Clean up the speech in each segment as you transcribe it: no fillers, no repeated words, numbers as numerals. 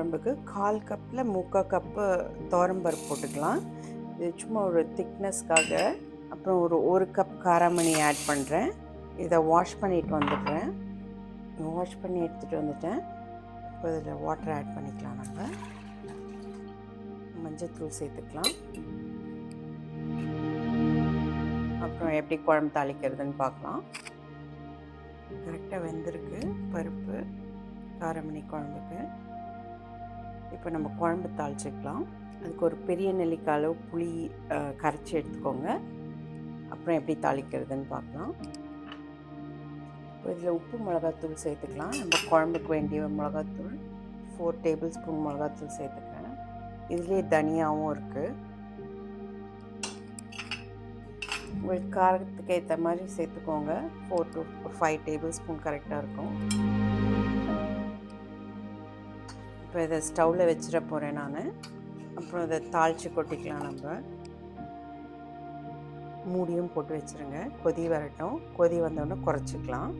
குழம்புக்கு 1/4 கப்பில் 3/4 கப்பு துவரம்பருப்பு போட்டுக்கலாம். இது சும்மா ஒரு திக்னஸ்க்காக. அப்புறம் ஒரு கப் காராமணி ஆட் பண்ணுறேன். இதை வாஷ் பண்ணிட்டு வந்துடுறேன். வாஷ் பண்ணி எடுத்துகிட்டு வந்துட்டேன். இப்போ இதில் வாட்டர் ஆட் பண்ணிக்கலாம். நம்ம மஞ்சள்தூள் சேர்த்துக்கலாம். அப்புறம் எப்படி குழம்பு தாளிக்கிறதுன்னு பார்க்கலாம். கரெக்டாக வெந்திருக்கு பருப்பு காராமணி குழம்புக்கு. இப்போ நம்ம குழம்பு தாளிச்சிக்கலாம். அதுக்கு ஒரு பெரிய நெல்லிக்காய் அளவு புளி கரைச்சி எடுத்துக்கோங்க. அப்புறம் எப்படி தாளிக்கிறதுன்னு பார்க்கலாம். இப்போ இதில் உப்பு மிளகாத்தூள் சேர்த்துக்கலாம். நம்ம குழம்புக்கு வேண்டிய மிளகாத்தூள் 4 டேபிள் ஸ்பூன் மிளகாத்தூள் சேர்த்துக்கிறேன். இதுலேயே தனியாகவும் இருக்குது. உங்களுக்கு காரத்துக்கு ஏற்ற மாதிரி சேர்த்துக்கோங்க. 4 to 5 டேபிள் ஸ்பூன் கரெக்டாக இருக்கும். இப்போ இதை ஸ்டவ்வில் வச்சிட போகிறேன் நான். அப்புறம் இதை தாளித்து கொட்டிக்கலாம். நம்ம மூடியும் போட்டு வச்சுருங்க. கொதி வரட்டும். கொதி வந்தோடனே குறைச்சிக்கலாம்.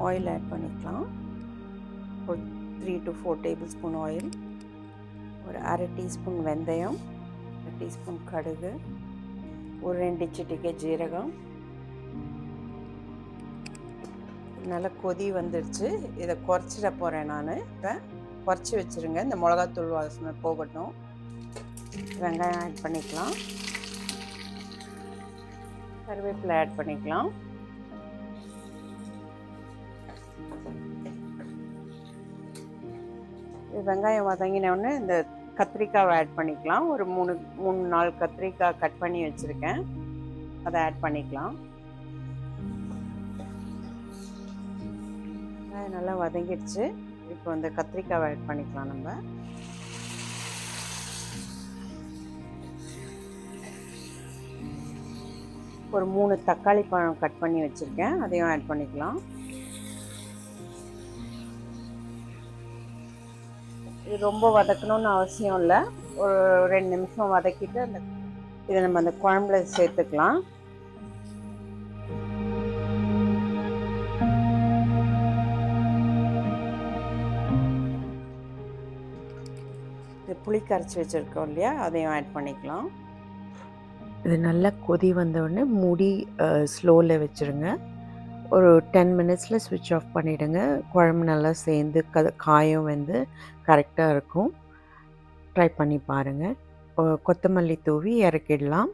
ஆயில் ஆட் பண்ணிக்கலாம். ஒரு 3 to 4 டேபிள் ஸ்பூன் ஆயில், ஒரு அரை டீஸ்பூன் வெந்தயம், 1 டீஸ்பூன் கடுகு, ஒரு 2 சிட்டிகை ஜீரகம். நல்லா கொதி வந்துடுச்சு. இதை குறைச்சிட போகிறேன் நான். இப்போ குறைச்சி வச்சுருங்க. இந்த மிளகாத்தூள் வாசனை போகட்டும். வெங்காயம் ஆட் பண்ணிக்கலாம். கருவேப்பிலை ஆட் பண்ணிக்கலாம். வெங்காயம் வதங்கினோடனே இந்த கத்திரிக்காவை ஆட் பண்ணிக்கலாம். ஒரு 3-4 கத்திரிக்காய் கட் பண்ணி வச்சுருக்கேன். அதை ஆட் பண்ணிக்கலாம். நல்லா வதங்கிடுச்சு. இப்போ இந்த கத்திரிக்காவை ஆட் பண்ணிக்கலாம். நம்ம ஒரு 3 தக்காளி பழம் கட் பண்ணி வச்சுருக்கேன். அதையும் ஆட் பண்ணிக்கலாம். இது ரொம்ப வதக்கணும்னு அவசியம் இல்லை. ஒரு 2 நிமிஷம் வதக்கிட்டு இதை நம்ம அந்த குழம்புல சேர்த்துக்கலாம். இது புளி கரைச்சி வச்சுருக்கோம் இல்லையா, அதையும் ஆட் பண்ணிக்கலாம். இது நல்லா கொதி வந்தவுடனே மூடி ஸ்லோவில் வச்சுருங்க. ஒரு 10 மினிட்ஸில் ஸ்விட்ச் ஆஃப் பண்ணிவிடுங்க. குழம்பு நல்லா சேர்ந்து காயம் வந்து கரெக்டாக இருக்கும். ட்ரை பண்ணி பாருங்கள். கொத்தமல்லி தூவி இறக்கிடலாம்.